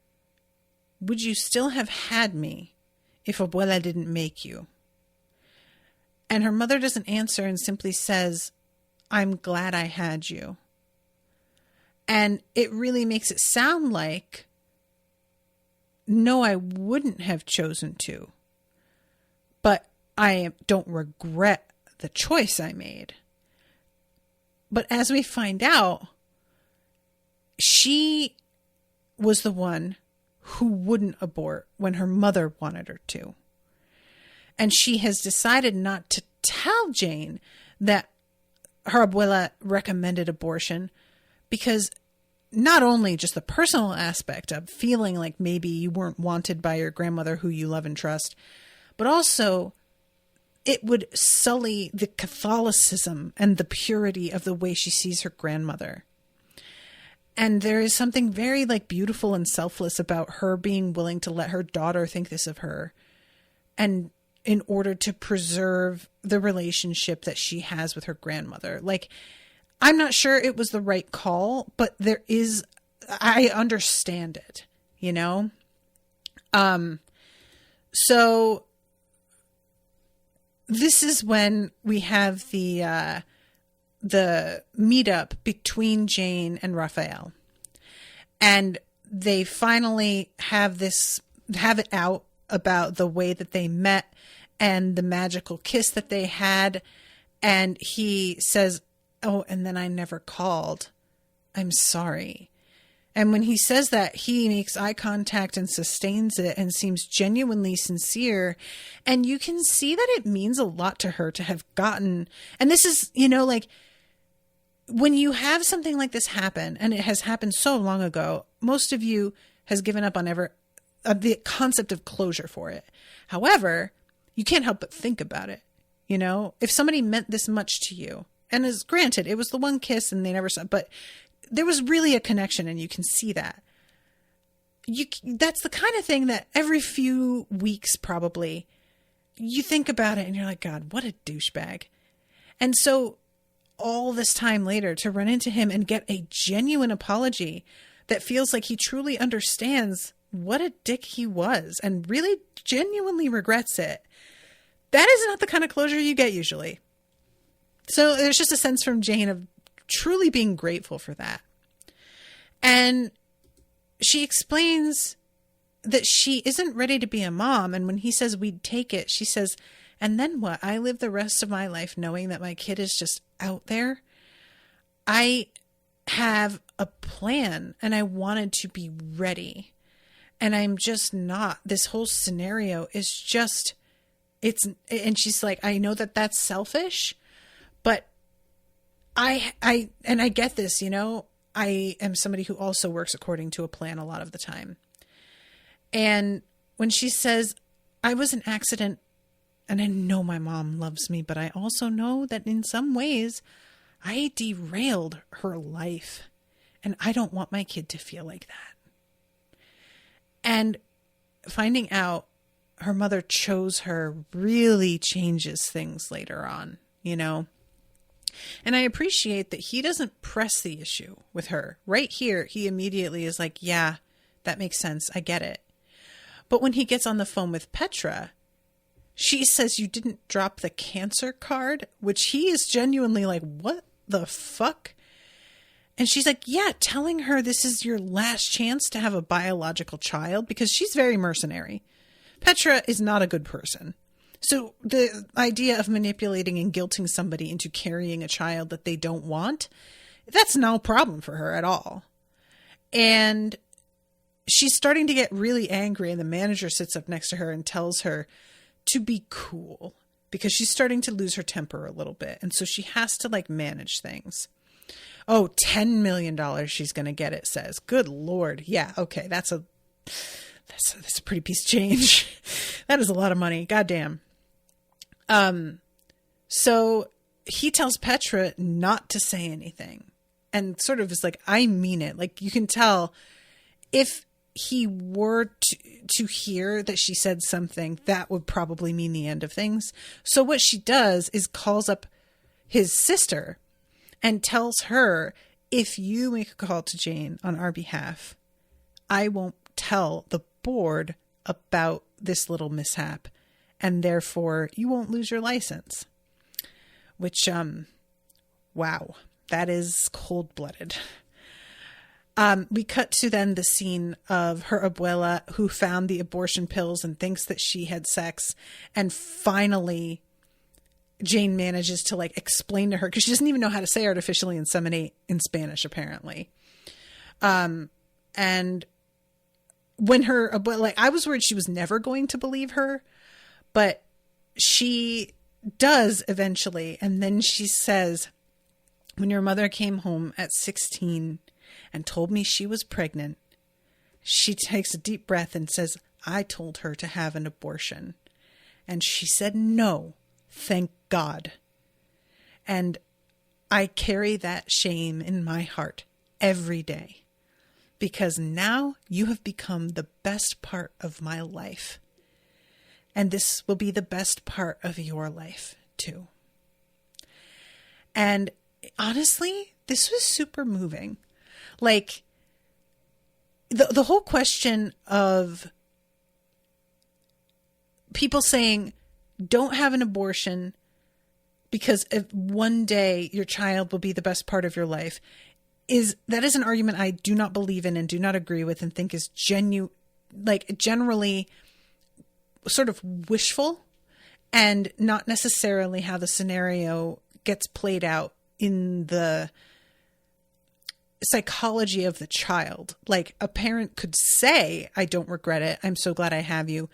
would you still have had me if Abuela didn't make you? And her mother doesn't answer and simply says, I'm glad I had you. And it really makes it sound like, no, I wouldn't have chosen to, but I don't regret the choice I made. But as we find out, she was the one who wouldn't abort when her mother wanted her to. And she has decided not to tell Jane that her abuela recommended abortion because not only just the personal aspect of feeling like maybe you weren't wanted by your grandmother who you love and trust, but also it would sully the Catholicism and the purity of the way she sees her grandmother. And there is something very like beautiful and selfless about her being willing to let her daughter think this of her, and in order to preserve the relationship that she has with her grandmother. Like, I'm not sure it was the right call, but I understand it, you know? So this is when we have the meetup between Jane and Raphael. And they finally have it out about the way that they met and the magical kiss that they had. And he says, oh, and then I never called. I'm sorry. And when he says that, he makes eye contact and sustains it and seems genuinely sincere. And you can see that it means a lot to her to have gotten, and this is, you know, like, when you have something like this happen, and it has happened so long ago, most of you has given up on the concept of closure for it. However, you can't help but think about it. You know, if somebody meant this much to you, and as granted, it was the one kiss and they never saw, but there was really a connection, and you can see that. That's the kind of thing that every few weeks, probably, you think about it and you're like, God, what a douchebag. And so all this time later to run into him and get a genuine apology that feels like he truly understands what a dick he was and really genuinely regrets it. That is not the kind of closure you get usually. So there's just a sense from Jane of truly being grateful for that. And she explains that she isn't ready to be a mom. And when he says we'd take it, she says, and then what? I live the rest of my life knowing that my kid is just out there. I have a plan and I wanted to be ready. And I'm just not. This whole scenario is just, and she's like, I know that that's selfish, but I get this, you know, I am somebody who also works according to a plan a lot of the time. And when she says, I was an accident and I know my mom loves me, but I also know that in some ways I derailed her life and I don't want my kid to feel like that. And finding out her mother chose her really changes things later on, you know? And I appreciate that he doesn't press the issue with her. Right here, he immediately is like, yeah, that makes sense. I get it. But when he gets on the phone with Petra, she says, you didn't drop the cancer card, which he is genuinely like, what the fuck? And she's like, yeah, telling her this is your last chance to have a biological child, because she's very mercenary. Petra is not a good person. So the idea of manipulating and guilting somebody into carrying a child that they don't want, that's no problem for her at all. And she's starting to get really angry, and the manager sits up next to her and tells her to be cool because she's starting to lose her temper a little bit. And so she has to like manage things. Oh, $10 million she's going to get, it says. Good Lord. Yeah. Okay. That's a pretty piece of change. That is a lot of money. Goddamn. So he tells Petra not to say anything and sort of is like, I mean it. Like you can tell if he were to hear that she said something, that would probably mean the end of things. So what she does is calls up his sister and tells her, if you make a call to Jane on our behalf, I won't tell the board about this little mishap, and therefore you won't lose your license. Which, wow, that is cold-blooded. We cut to then the scene of her abuela who found the abortion pills and thinks that she had sex. And finally, Jane manages to like explain to her, because she doesn't even know how to say artificially inseminate in Spanish, apparently. And when her abuela, like, I was worried she was never going to believe her, but she does eventually. And then she says, when your mother came home at 16 and told me she was pregnant, she takes a deep breath and says, I told her to have an abortion. And she said, no, thank God. And I carry that shame in my heart every day, because now you have become the best part of my life. And this will be the best part of your life too. And honestly, this was super moving. Like the whole question of people saying, don't have an abortion because if one day your child will be the best part of your life, is an argument I do not believe in and do not agree with, and think is generally sort of wishful and not necessarily how the scenario gets played out in the psychology of the child. Like a parent could say, I don't regret it, I'm so glad I have you.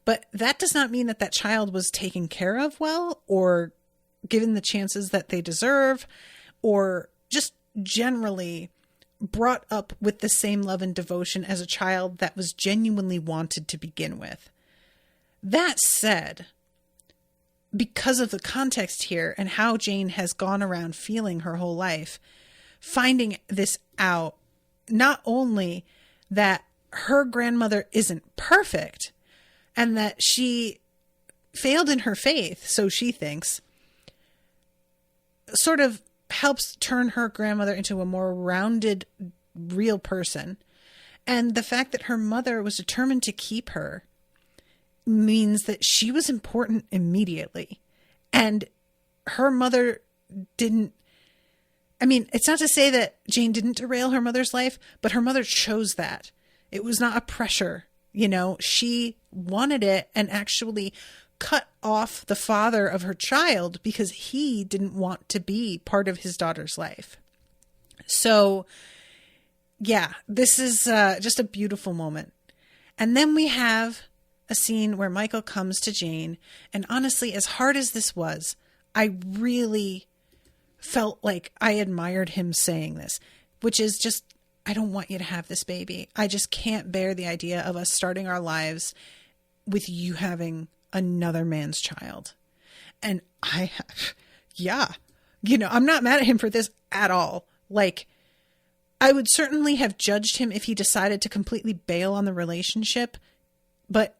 But that does not mean that that child was taken care of well, or given the chances that they deserve, or just generally brought up with the same love and devotion as a child that was genuinely wanted to begin with. That said, because of the context here and how Jane has gone around feeling her whole life, finding this out, not only that her grandmother isn't perfect and that she failed in her faith, so she thinks, sort of helps turn her grandmother into a more rounded, real person. And the fact that her mother was determined to keep her means that she was important immediately. And her mother didn't I mean, it's not to say that Jane didn't derail her mother's life, but her mother chose that. It was not a pressure. You know, she wanted it and actually cut off the father of her child because he didn't want to be part of his daughter's life. So, yeah, this is just a beautiful moment. And then we have a scene where Michael comes to Jane. And honestly, as hard as this was, I really felt like I admired him saying this, which is just, I don't want you to have this baby. I just can't bear the idea of us starting our lives with you having another man's child. And yeah, you know, I'm not mad at him for this at all. Like, I would certainly have judged him if he decided to completely bail on the relationship, but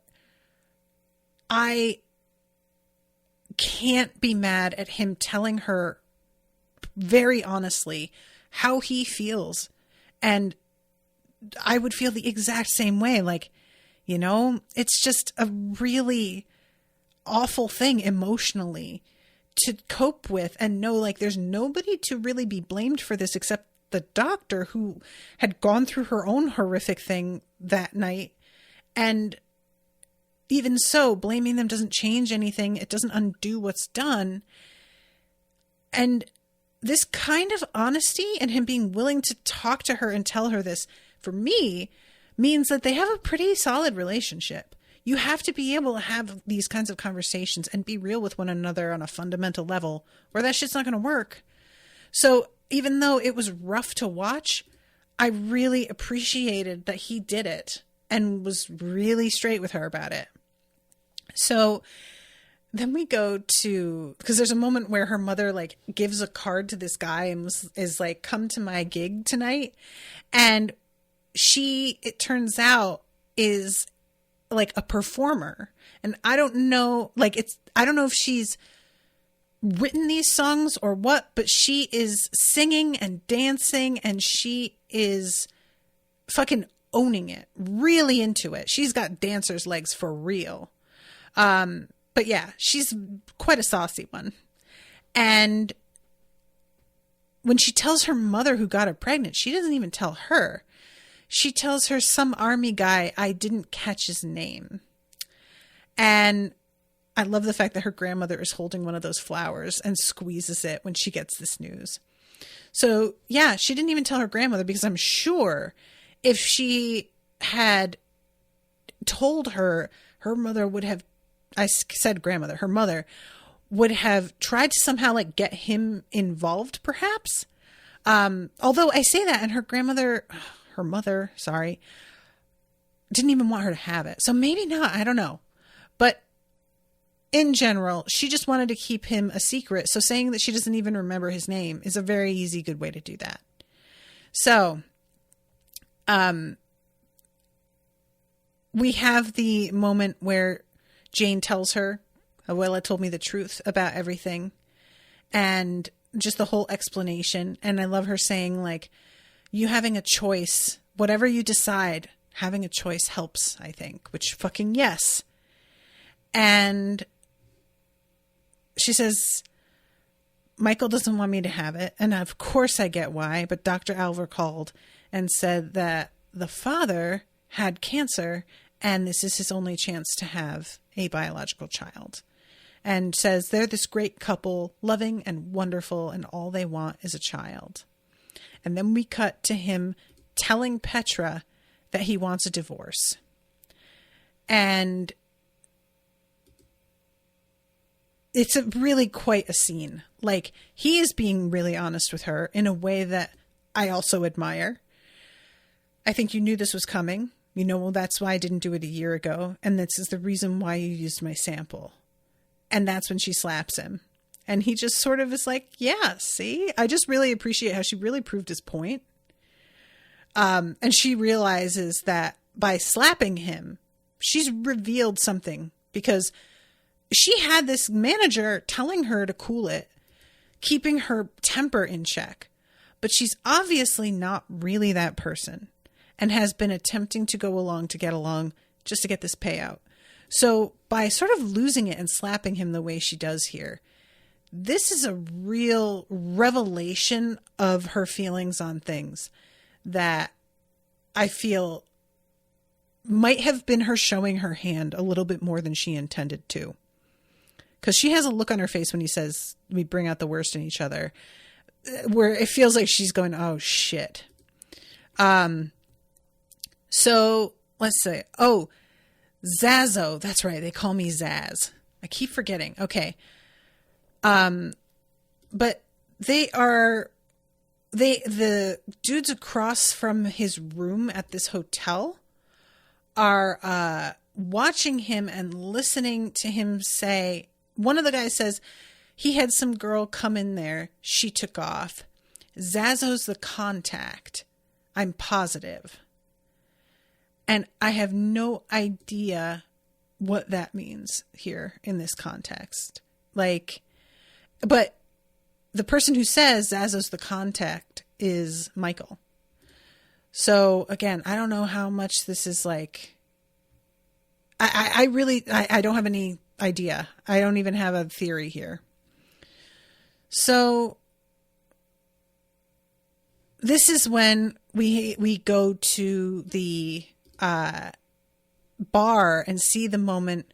I can't be mad at him telling her very honestly how he feels. And I would feel the exact same way. Like, you know, it's just a really awful thing emotionally to cope with and know like there's nobody to really be blamed for this except the doctor who had gone through her own horrific thing that night. And even so, blaming them doesn't change anything. It doesn't undo what's done. And this kind of honesty and him being willing to talk to her and tell her this, for me, means that they have a pretty solid relationship. You have to be able to have these kinds of conversations and be real with one another on a fundamental level, or that shit's not going to work. So even though it was rough to watch, I really appreciated that he did it and was really straight with her about it. So then we go to, because there's a moment where her mother like gives a card to this guy and is like, come to my gig tonight. And she, it turns out, is like a performer. And I don't know, like I don't know if she's written these songs or what, but she is singing and dancing and she is fucking owning it, really into it. She's got dancer's legs for real. But yeah, she's quite a saucy one. And when she tells her mother who got her pregnant, she doesn't even tell her. She tells her some army guy, I didn't catch his name. And I love the fact that her grandmother is holding one of those flowers and squeezes it when she gets this news. So yeah, she didn't even tell her grandmother, because I'm sure if she had told her, her mother would have, I said grandmother, her mother would have tried to somehow like get him involved perhaps. Although I say that and her mother, didn't even want her to have it. So maybe not, I don't know. But in general, she just wanted to keep him a secret. So saying that she doesn't even remember his name is a very easy, good way to do that. So, we have the moment where Jane tells her, Abuela told me the truth about everything, and just the whole explanation. And I love her saying, like, you having a choice, whatever you decide, having a choice helps, I think, which fucking yes. And she says, Michael doesn't want me to have it. And of course I get why, but Dr. Alver called and said that the father had cancer and this is his only chance to have a biological child. And says they're this great couple, loving and wonderful, and all they want is a child. And then we cut to him telling Petra that he wants a divorce. And it's really quite a scene. Like, he is being really honest with her in a way that I also admire. I think you knew this was coming. You know, well, that's why I didn't do it a year ago. And this is the reason why you used my sample. And that's when she slaps him. And he just sort of is like, yeah, see? I just really appreciate how she really proved his point. And she realizes that by slapping him, she's revealed something. Because she had this manager telling her to cool it, keeping her temper in check. But she's obviously not really that person and has been attempting to go along to get along just to get this payout. So by sort of losing it and slapping him the way she does here, this is a real revelation of her feelings on things that I feel might have been her showing her hand a little bit more than she intended to. Because she has a look on her face when he says we bring out the worst in each other, where it feels like she's going, oh, shit. So let's say, oh, Zazo. That's right. They call me Zaz. I keep forgetting. Okay. But the dudes across from his room at this hotel are, watching him and listening to him say, one of the guys says, he had some girl come in there. She took off. Zazo's the contact. I'm positive. And I have no idea what that means here in this context. Like, but the person who says Zazo's the contact is Michael. So again, I don't know how much this is like, I don't have any idea. I don't even have a theory here. So this is when we go to the bar and see the moment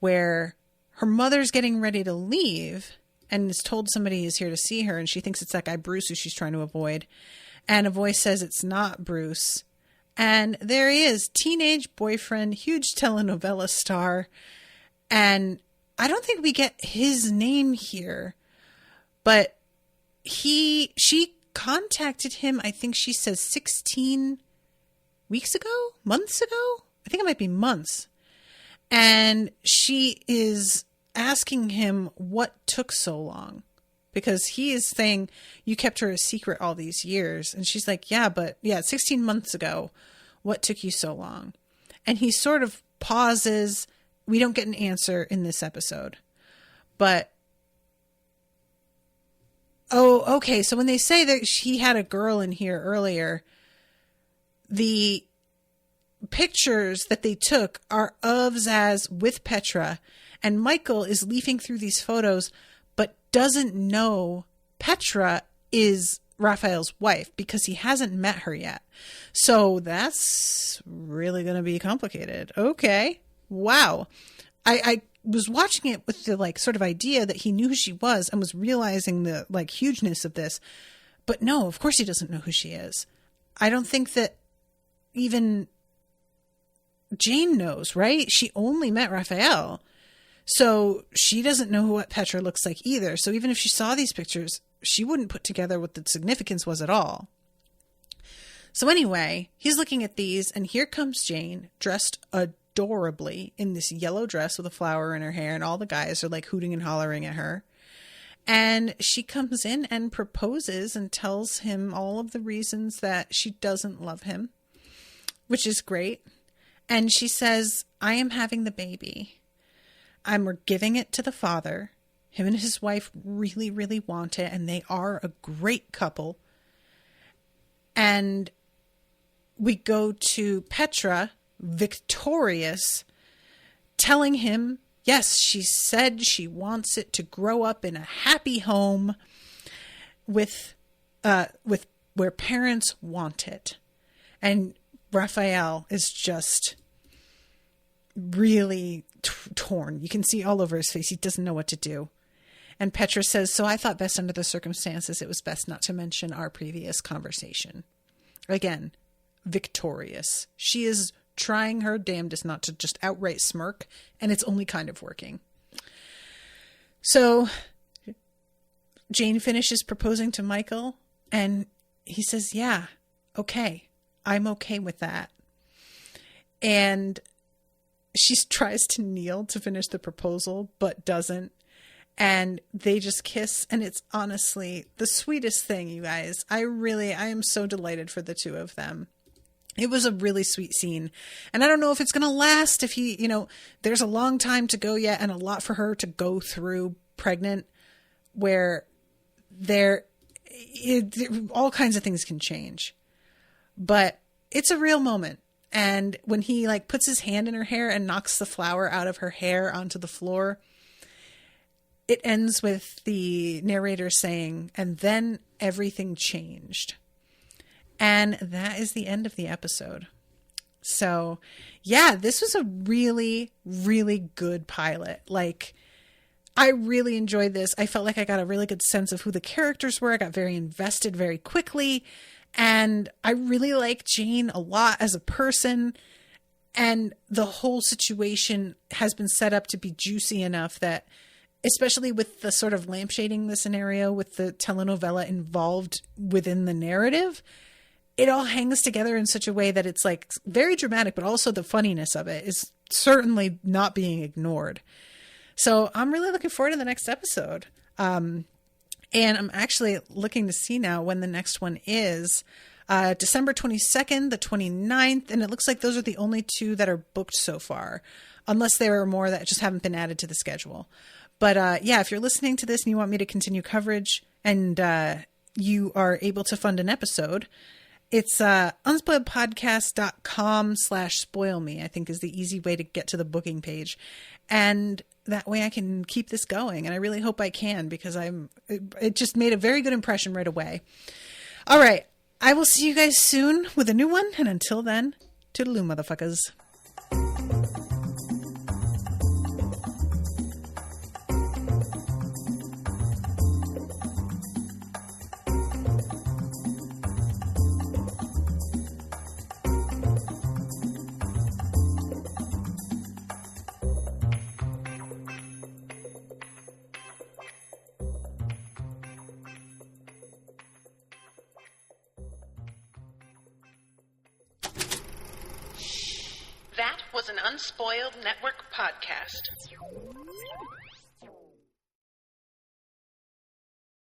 where her mother's getting ready to leave and is told somebody is here to see her, and she thinks it's that guy Bruce who she's trying to avoid. And a voice says it's not Bruce. And there he is, teenage boyfriend, huge telenovela star. And I don't think we get his name here, but she contacted him, I think she says 16 weeks ago, months ago. I think it might be months. And she is asking him what took so long, because he is saying, you kept her a secret all these years. And she's like, yeah, 16 months ago, what took you so long? And he sort of pauses. We don't get an answer in this episode, but oh, okay. So when they say that he had a girl in here earlier, the pictures that they took are of Zaz with Petra, and Michael is leafing through these photos, but doesn't know Petra is Raphael's wife because he hasn't met her yet. So that's really going to be complicated. Okay. Wow. I was watching it with the like sort of idea that he knew who she was and was realizing the like hugeness of this. But no, of course he doesn't know who she is. I don't think that even Jane knows, right? She only met Raphael. So she doesn't know what Petra looks like either. So even if she saw these pictures, she wouldn't put together what the significance was at all. So anyway, he's looking at these, and here comes Jane, dressed adorably in this yellow dress with a flower in her hair, and all the guys are like hooting and hollering at her. And she comes in and proposes and tells him all of the reasons that she doesn't love him, which is great. And she says, I am having the baby. We're giving it to the father. Him and his wife really, really want it, and they are a great couple. And we go to Petra, victorious, telling him, yes, she said she wants it to grow up in a happy home with where parents want it. And Raphael is just really torn. You can see all over his face. He doesn't know what to do. And Petra says, so I thought best under the circumstances, it was best not to mention our previous conversation. Again, victorious. She is trying her damnedest not to just outright smirk, and it's only kind of working. So Jane finishes proposing to Michael, and he says, yeah, okay, I'm okay with that. And she tries to kneel to finish the proposal, but doesn't. And they just kiss, and it's honestly the sweetest thing, you guys. I am so delighted for the two of them. It was a really sweet scene. And I don't know if it's going to last, if there's a long time to go yet and a lot for her to go through pregnant, where all kinds of things can change. But it's a real moment. And when he like puts his hand in her hair and knocks the flower out of her hair onto the floor, it ends with the narrator saying, "And then everything changed." And that is the end of the episode. So yeah, this was a really, really good pilot. Like, I really enjoyed this. I felt like I got a really good sense of who the characters were. I got very invested very quickly. And I really like Jane a lot as a person. And the whole situation has been set up to be juicy enough that, especially with the sort of lampshading the scenario with the telenovela involved within the narrative, it all hangs together in such a way that it's like very dramatic, but also the funniness of it is certainly not being ignored. So I'm really looking forward to the next episode. And I'm actually looking to see now when the next one is. December 22nd, the 29th. And it looks like those are the only two that are booked so far, unless there are more that just haven't been added to the schedule. But yeah, if you're listening to this and you want me to continue coverage and you are able to fund an episode, it's unspoiledpodcast.com/spoilme, I think is the easy way to get to the booking page. And that way I can keep this going. And I really hope I can, because it just made a very good impression right away. All right. I will see you guys soon with a new one. And until then, toodaloo, motherfuckers. That was an Unspoiled Network podcast.